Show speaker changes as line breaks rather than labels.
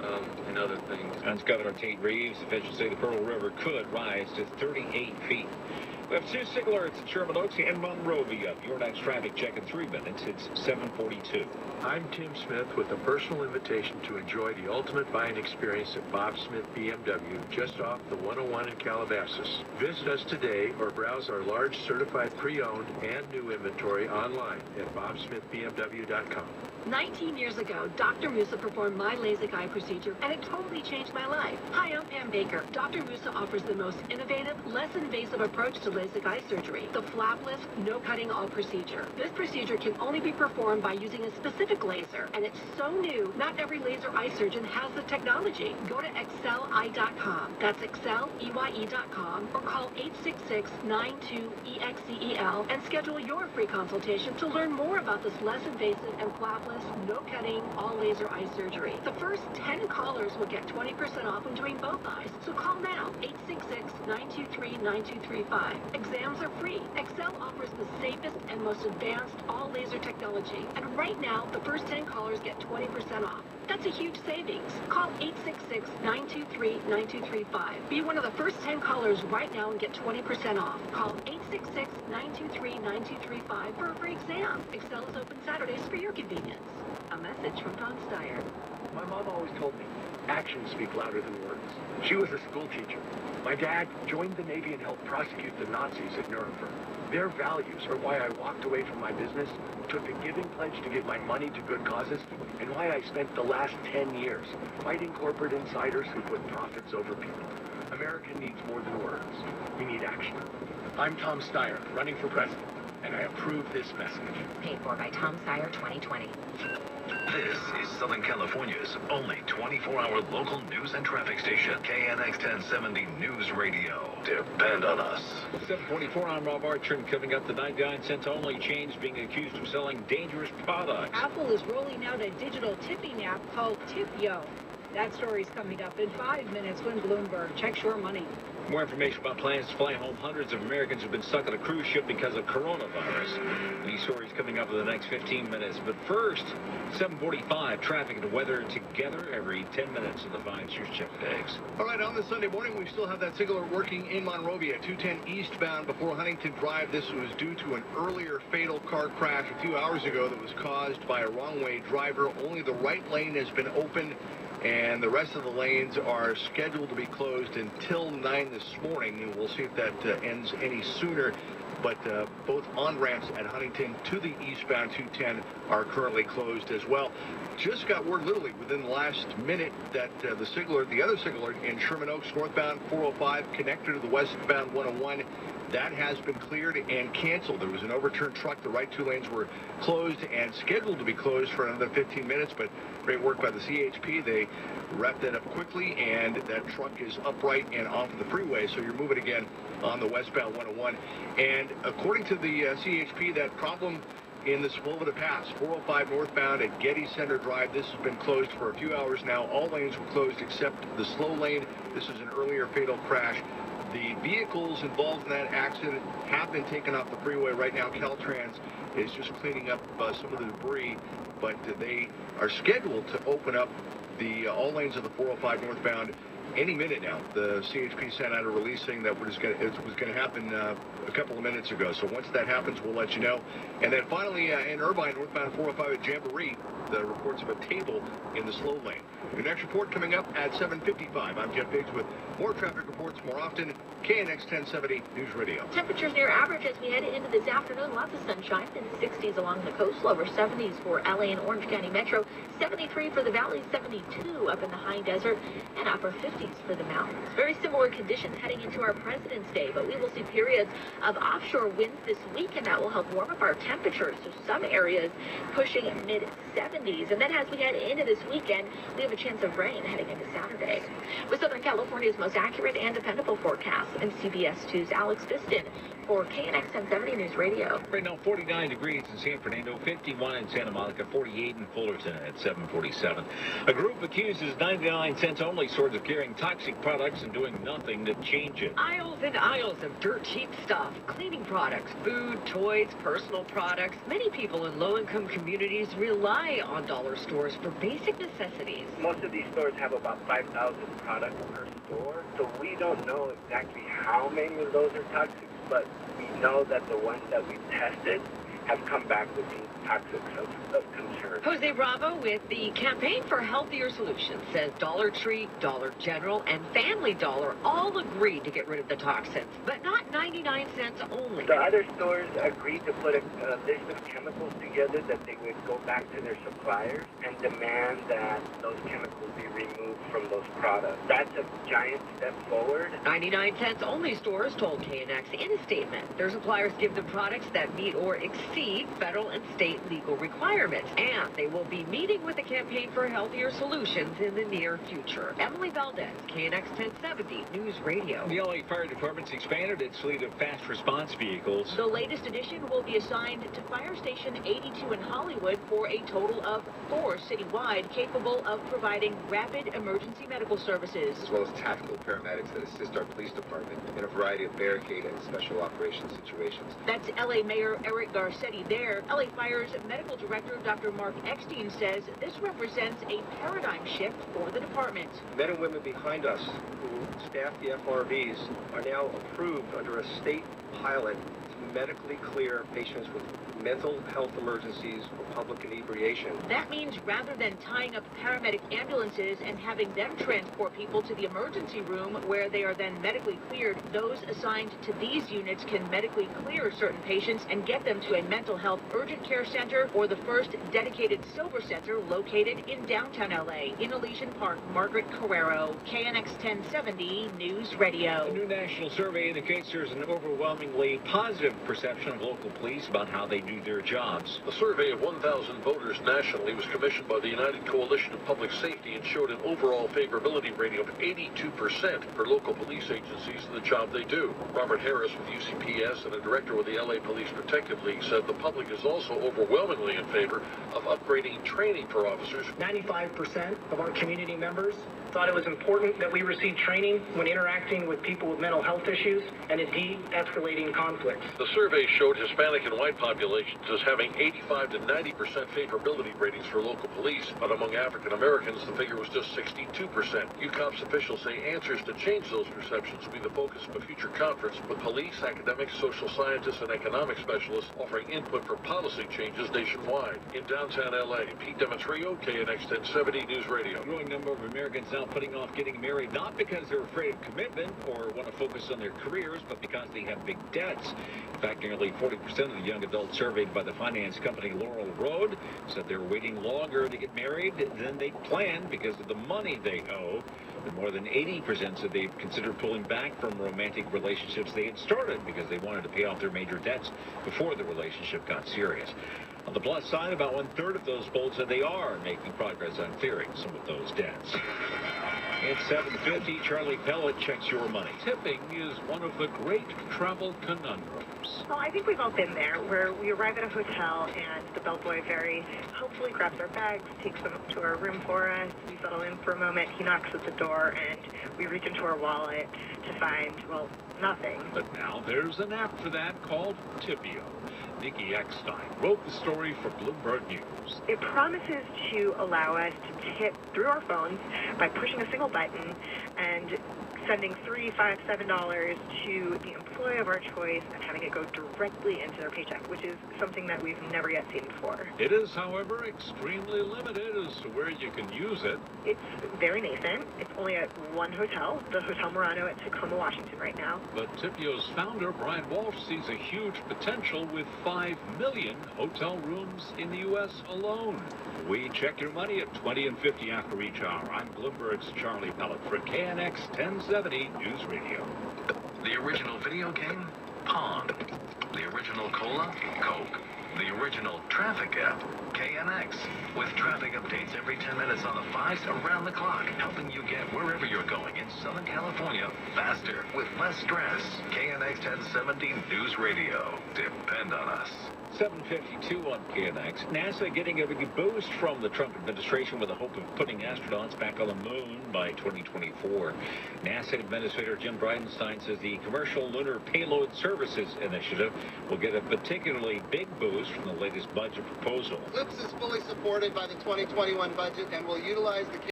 and other things.
And Governor Tate Reeves, officials say the Pearl River could rise to 38 feet. We have 2 sick alerts in Sherman Oaks and Monrovia. Your next traffic check in 3 minutes. It's 7:42.
I'm Tim Smith with a personal invitation to enjoy the ultimate buying experience at Bob Smith BMW just off the 101 in Calabasas. Visit us today or browse our large certified pre-owned and new inventory online at bobsmithbmw.com.
19 years ago, Dr. Musa performed my LASIK eye procedure, and it totally changed my life. Hi, I'm Pam Baker. Dr. Musa offers the most innovative, less invasive approach to LASIK eye surgery, the flapless, no cutting all procedure. This procedure can only be performed by using a specific laser, and it's so new, not every laser eye surgeon has the technology. Go to exceleye.com. That's exceleye.com, or call 866-92-EXCEL and schedule your free consultation to learn more about this less invasive and flapless, no cutting, all laser eye surgery. The first 10 callers will get 20% off when doing both eyes. So call now, 866-923-9235. Exams are free. Excel offers the safest and most advanced all laser technology. And right now, the first 10 callers get 20% off. That's a huge savings. Call 866-923-9235. Be one of the first 10 callers right now and get 20% off. Call 866-923-9235 for a free exam. Excel is open Saturdays for your convenience. A message from Tom Steyer.
My mom always told me, actions speak louder than words. She was a school teacher. My dad joined the Navy and helped prosecute the Nazis at Nuremberg. Their values are why I walked away from my business, took a giving pledge to give my money to good causes, and why I spent the last 10 years fighting corporate insiders who put profits over people. America needs more than words. We need action. I'm Tom Steyer, running for president, and I approve this message.
Paid for by Tom Steyer 2020.
This is Southern California's only 24-hour local news and traffic station, KNX 1070 News Radio. Depend on us.
7:44, I'm Rob Archer, and coming up, the 99-cent only chains being accused of selling dangerous products.
Apple is rolling out a digital tipping app called TipYo. That story's coming up in 5 minutes when Bloomberg checks your money.
More information about plans to fly home. Hundreds of Americans have been stuck on a cruise ship because of coronavirus. These stories coming up in the next 15 minutes. But first, 7:45, traffic and weather together every 10 minutes in the 5 Sears check tags.
All right, on this Sunday morning, we still have that signal working in Monrovia, 210 eastbound before Huntington Drive. This was due to an earlier fatal car crash a few hours ago that was caused by a wrong-way driver. Only the right lane has been opened, and the rest of the lanes are scheduled to be closed until 9 this morning, and we'll see if that ends any sooner. But both on-ramps at Huntington to the eastbound 210 are currently closed as well. Just got word literally within the last minute that the other signal in Sherman Oaks, northbound 405, connected to the westbound 101, that has been cleared and canceled. There was an overturned truck. The right 2 lanes were closed and scheduled to be closed for another 15 minutes, but great work by the CHP. They wrapped that up quickly, and that truck is upright and off the freeway, so you're moving again on the westbound 101. And according to the CHP, that problem in the Sepulveda Pass, 405 northbound at Getty Center Drive, this has been closed for a few hours now. All lanes were closed except the slow lane. This is an earlier fatal crash. The vehicles involved in that accident have been taken off the freeway. Right now, Caltrans is just cleaning up some of the debris, but they are scheduled to open up the all lanes of the 405 northbound any minute now. The CHP sent out a release saying that it was going to happen a couple of minutes ago. So once that happens, we'll let you know. And then finally, in Irvine, northbound 405 at Jamboree, the reports of a table in the slow lane. Your next report coming up at 7:55. I'm Jeff Biggs with more traffic reports more often. KNX 1070 News Radio.
Temperatures near average as we head into this afternoon. Lots of sunshine in the 60s along the coast. Lower 70s for LA and Orange County Metro. 73 for the valley, 72 up in the high desert, and upper 50s for the mountains. Very similar conditions heading into our President's Day, but we will see periods of offshore winds this week, and that will help warm up our temperatures. So some areas pushing mid-70s. And then as we head into this weekend, we have a chance of rain heading into Saturday. With Southern California's most accurate and dependable forecast, and CBS 2's Alex Biston for KNX 1070 News Radio.
Right now, 49 degrees in San Fernando, 51 in Santa Monica, 48 in Fullerton at 7:47. A group accuses 99 cents only stores of carrying toxic products and doing nothing to change it.
Aisles and aisles of dirt cheap stuff, cleaning products, food, toys, personal products. Many people in low-income communities rely on dollar stores for basic necessities.
Most of these stores have about 5,000 products per store, so we don't know exactly how many of those are toxic, but we know that the ones that we tested have come back with these toxics of concern.
Jose Bravo with the Campaign for Healthier Solutions says Dollar Tree, Dollar General, and Family Dollar all agreed to get rid of the toxins, but not 99 cents only.
The other stores agreed to put a list of chemicals together that they would go back to their suppliers and demand that those chemicals be removed from those products. That's a giant step forward.
99 cents only stores told KNX in a statement their suppliers give them products that meet or exceed federal and state legal requirements, and they will be meeting with the Campaign for Healthier Solutions in the near future. Emily Valdez, KNX 1070 News Radio.
The LA Fire Department's expanded its fleet of fast response vehicles.
The latest addition will be assigned to Fire Station 82 in Hollywood for a total of 4 citywide, capable of providing rapid emergency medical services.
As well as tactical paramedics that assist our police department in a variety of barricade and special operations situations.
That's LA Mayor Eric Garcetti there. LA Fire's Medical Director Dr. Mark Eckstein says this represents a paradigm shift for the department.
Men and women behind us who staff the FRVs are now approved under a state pilot to medically clear patients with mental health emergencies or public inebriation.
That means rather than tying up paramedic ambulances and having them transport people to the emergency room where they are then medically cleared, those assigned to these units can medically clear certain patients and get them to a mental health urgent care center or the first dedicated sober center located in downtown LA. In Elysian Park, Margaret Carrero, KNX 1070 News Radio.
A new national survey indicates there's an overwhelmingly positive perception of local police about how they do their jobs.
A survey of 1,000 voters nationally was commissioned by the United Coalition of Public Safety and showed an overall favorability rating of 82% for local police agencies and the job they do. Robert Harris with UCPS and a director with the LA Police Protective League said the public is also overwhelmingly in favor of upgrading training for officers.
95% of our community members thought it was important that we receive training when interacting with people with mental health issues and indeed escalating conflicts.
The survey showed Hispanic and white populations as having 85 to 90% favorability ratings for local police, but among African Americans the figure was just 62%. UCOPS officials say answers to change those perceptions will be the focus of a future conference with police, academics, social scientists, and economic specialists offering input for policy changes nationwide. In downtown LA, Pete Demetrio, KNX 1070 News Radio.
A growing number of Americans now putting off getting married, not because they're afraid of commitment or want to focus on their careers, but because they have big debts. In fact, nearly 40% of the young adults surveyed by the finance company Laurel Road said they're waiting longer to get married than they planned because of the money they owe. And more than 80% said they'd consider pulling back from romantic relationships they had started because they wanted to pay off their major debts before the relationship got serious. On the plus side, about 1/3 of those polled said they are making progress on clearing some of those debts. It's 7:50. Charlie Pellet checks your money. Tipping is one of the great travel conundrums.
Well, I think we've all been there, where we arrive at a hotel and the bellboy very helpfully grabs our bags, takes them up to our room for us. We settle in for a moment. He knocks at the door, and we reach into our wallet to find, well, nothing.
But now there's an app for that called Tipio. Nikki Eckstein wrote the story for Bloomberg News.
It promises to allow us to tip through our phones by pushing a single button and sending $3, $5, $7 to the employee of our choice and having it go directly into their paycheck, which is something that we've never yet seen before.
It is, however, extremely limited as to where you can use it.
It's very nascent. It's only at one hotel, the Hotel Murano at Tacoma, Washington right now.
But Tipio's founder, Brian Walsh, sees a huge potential with 5 million hotel rooms in the U.S. alone. We check your money at 20 and 50 after each hour. I'm Bloomberg's Charlie Pellet for KNX 1070 News Radio.
The original video game? Pong. The original cola? Coke.
the original traffic app, KNX, with traffic updates every 10 minutes on the 5s around the clock, helping you get wherever you're going in Southern California faster with less stress. KNX 1070 News Radio. Depend on us.
7:52 on KNX. NASA getting a big boost from the Trump administration with the hope of putting astronauts back on the moon by 2024. NASA Administrator Jim Bridenstine says the Commercial Lunar Payload Services Initiative will get a particularly big boost from the latest budget proposal.
LIPS is fully supported by the 2021 budget and will utilize the